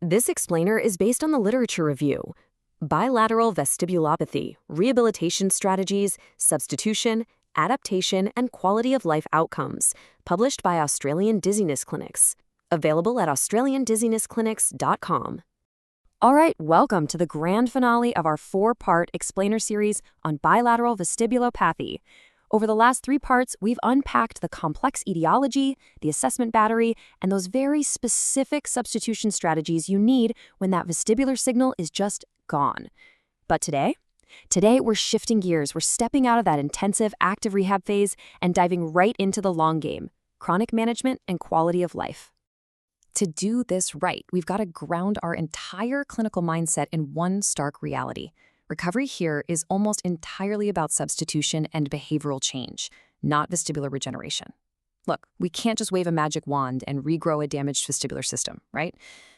This explainer is based on the literature review, Bilateral Vestibulopathy, Rehabilitation Strategies, Substitution, Adaptation, and Quality of Life Outcomes, published by Australian Dizziness Clinics. Available at australiandizzinessclinics.com. All right, welcome to the grand finale of our 4-part explainer series on bilateral vestibulopathy. Over the last 3 parts, we've unpacked the complex etiology, the assessment battery, and those very specific substitution strategies you need when that vestibular signal is just gone. But today we're shifting gears. We're stepping out of that intensive active rehab phase and diving right into the long game, chronic management and quality of life. To do this right, we've got to ground our entire clinical mindset in one stark reality. Recovery here is almost entirely about substitution and behavioral change, not vestibular regeneration. Look, we can't just wave a magic wand and regrow a damaged vestibular system, right?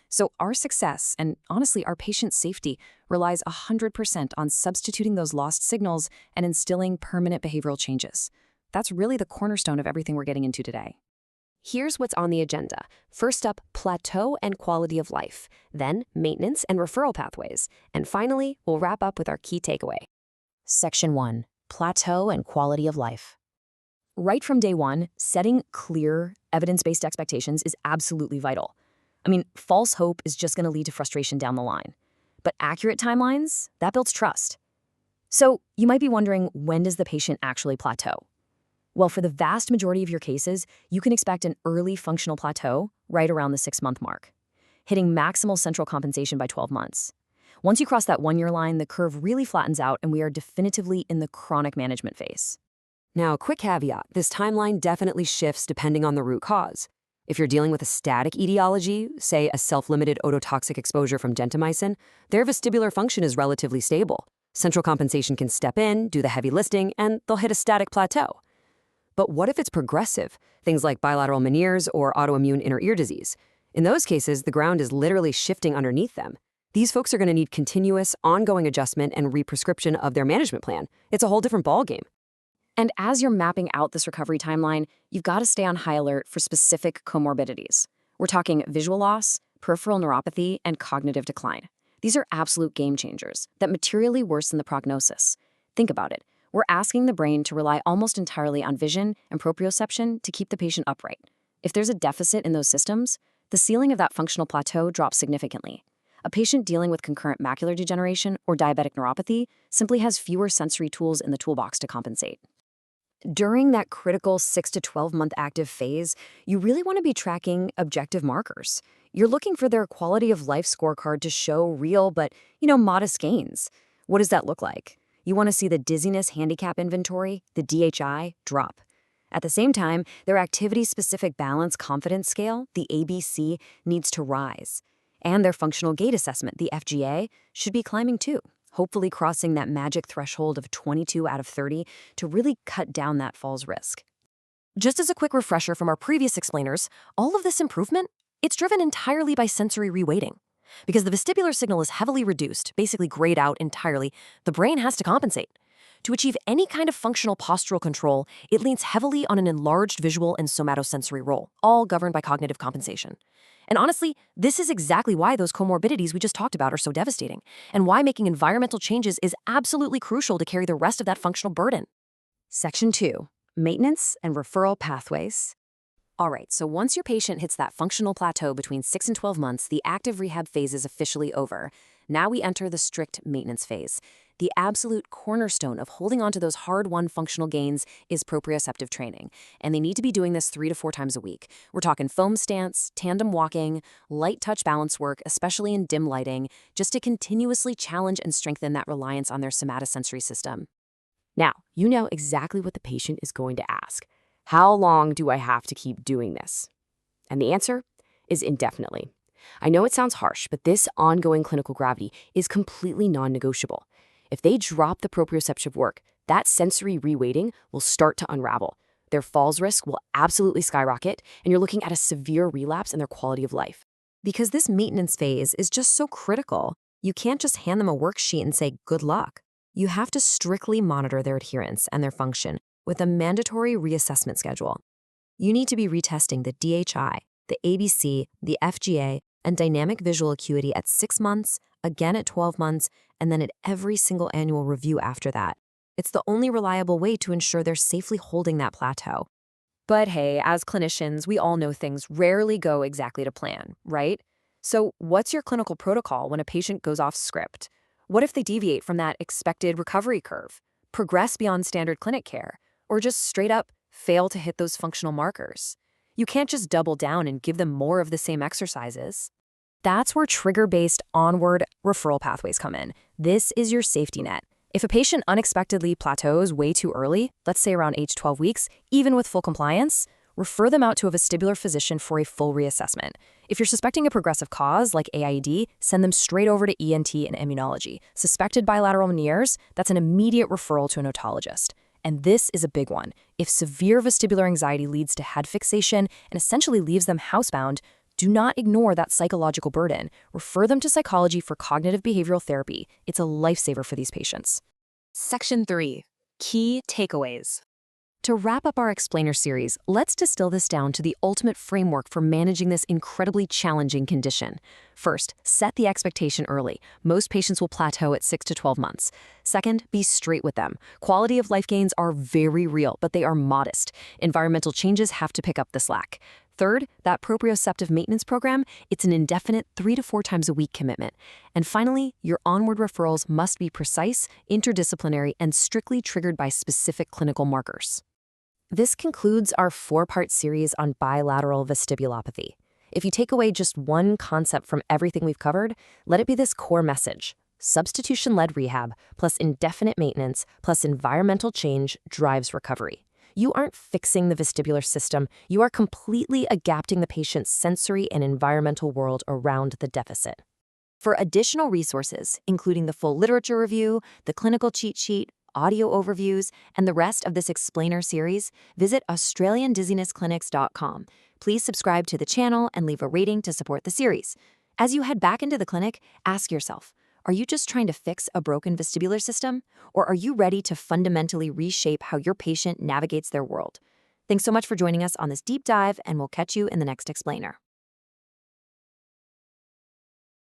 So our success, and honestly our patient's safety, relies 100% on substituting those lost signals and instilling permanent behavioral changes. That's really the cornerstone of everything we're getting into today. Here's what's on the agenda. First up, plateau and quality of life, then maintenance and referral pathways, and finally, we'll wrap up with our key takeaway. Section 1, plateau and quality of life. Right from day one, setting clear, evidence-based expectations is absolutely vital. I mean, false hope is just going to lead to frustration down the line. But accurate timelines, that builds trust. So you might be wondering, when does the patient actually plateau? Well, for the vast majority of your cases, you can expect an early functional plateau right around the 6-month mark, hitting maximal central compensation by 12 months. Once you cross that 1-year line, the curve really flattens out and we are definitively in the chronic management phase. Now, a quick caveat, this timeline definitely shifts depending on the root cause. If you're dealing with a static etiology, say a self-limited ototoxic exposure from gentamicin, their vestibular function is relatively stable. Central compensation can step in, do the heavy lifting, and they'll hit a static plateau. But what if it's progressive? Things like bilateral Meniere's or autoimmune inner ear disease. In those cases, the ground is literally shifting underneath them. These folks are going to need continuous, ongoing adjustment and represcription of their management plan. It's a whole different ballgame. And as you're mapping out this recovery timeline, you've got to stay on high alert for specific comorbidities. We're talking visual loss, peripheral neuropathy, and cognitive decline. These are absolute game changers that materially worsen the prognosis. Think about it. We're asking the brain to rely almost entirely on vision and proprioception to keep the patient upright. If there's a deficit in those systems, the ceiling of that functional plateau drops significantly. A patient dealing with concurrent macular degeneration or diabetic neuropathy simply has fewer sensory tools in the toolbox to compensate. During that critical 6 to 12-month active phase, you really want to be tracking objective markers. You're looking for their quality of life scorecard to show real but, modest gains. What does that look like? You want to see the Dizziness handicap inventory, the DHI, drop. At the same time, their activity-specific balance confidence scale, the ABC, needs to rise. And their functional gait assessment, the FGA, should be climbing too, hopefully crossing that magic threshold of 22 out of 30 to really cut down that falls risk. Just as a quick refresher from our previous explainers, all of this improvement, it's driven entirely by sensory reweighting. Because the vestibular signal is heavily reduced, basically grayed out entirely, the brain has to compensate. To achieve any kind of functional postural control, it leans heavily on an enlarged visual and somatosensory role, all governed by cognitive compensation. And honestly, this is exactly why those comorbidities we just talked about are so devastating, and why making environmental changes is absolutely crucial to carry the rest of that functional burden. Section 2, maintenance and referral pathways. All right, so once your patient hits that functional plateau between 6 and 12 months, the active rehab phase is officially over. Now we enter the strict maintenance phase. The absolute cornerstone of holding on to those hard-won functional gains is proprioceptive training, and they need to be doing this 3 to 4 times a week. We're talking foam stance, tandem walking, light touch balance work, especially in dim lighting, just to continuously challenge and strengthen that reliance on their somatosensory system. Now, you know exactly what the patient is going to ask. How long do I have to keep doing this? And the answer is indefinitely. I know it sounds harsh, but this ongoing clinical gravity is completely non-negotiable. If they drop the proprioceptive work, that sensory reweighting will start to unravel. Their falls risk will absolutely skyrocket, and you're looking at a severe relapse in their quality of life. Because this maintenance phase is just so critical, you can't just hand them a worksheet and say, good luck. You have to strictly monitor their adherence and their function with a mandatory reassessment schedule. You need to be retesting the DHI, the ABC, the FGA, and dynamic visual acuity at 6 months, again at 12 months, and then at every single annual review after that. It's the only reliable way to ensure they're safely holding that plateau. But hey, as clinicians, we all know things rarely go exactly to plan, right? So what's your clinical protocol when a patient goes off script? What if they deviate from that expected recovery curve, progress beyond standard clinic care, or just straight up fail to hit those functional markers? You can't just double down and give them more of the same exercises. That's where trigger-based onward referral pathways come in. This is your safety net. If a patient unexpectedly plateaus way too early, let's say around age 12 weeks, even with full compliance, refer them out to a vestibular physician for a full reassessment. If you're suspecting a progressive cause like AID, send them straight over to ENT and immunology. Suspected bilateral Meniere's, that's an immediate referral to an otologist. And this is a big one. If severe vestibular anxiety leads to head fixation and essentially leaves them housebound, do not ignore that psychological burden. Refer them to psychology for cognitive behavioral therapy. It's a lifesaver for these patients. Section 3. Key takeaways. To wrap up our explainer series, let's distill this down to the ultimate framework for managing this incredibly challenging condition. First, set the expectation early. Most patients will plateau at 6 to 12 months. Second, be straight with them. Quality of life gains are very real, but they are modest. Environmental changes have to pick up the slack. Third, that proprioceptive maintenance program, it's an indefinite 3 to 4 times a week commitment. And finally, your onward referrals must be precise, interdisciplinary, and strictly triggered by specific clinical markers. This concludes our 4-part series on bilateral vestibulopathy. If you take away just one concept from everything we've covered, let it be this core message. Substitution-led rehab plus indefinite maintenance plus environmental change drives recovery. You aren't fixing the vestibular system, you are completely adapting the patient's sensory and environmental world around the deficit. For additional resources, including the full literature review, the clinical cheat sheet, audio overviews, and the rest of this explainer series, visit AustralianDizzinessClinics.com. Please subscribe to the channel and leave a rating to support the series. As you head back into the clinic, ask yourself, are you just trying to fix a broken vestibular system? Or are you ready to fundamentally reshape how your patient navigates their world? Thanks so much for joining us on this deep dive, and we'll catch you in the next explainer.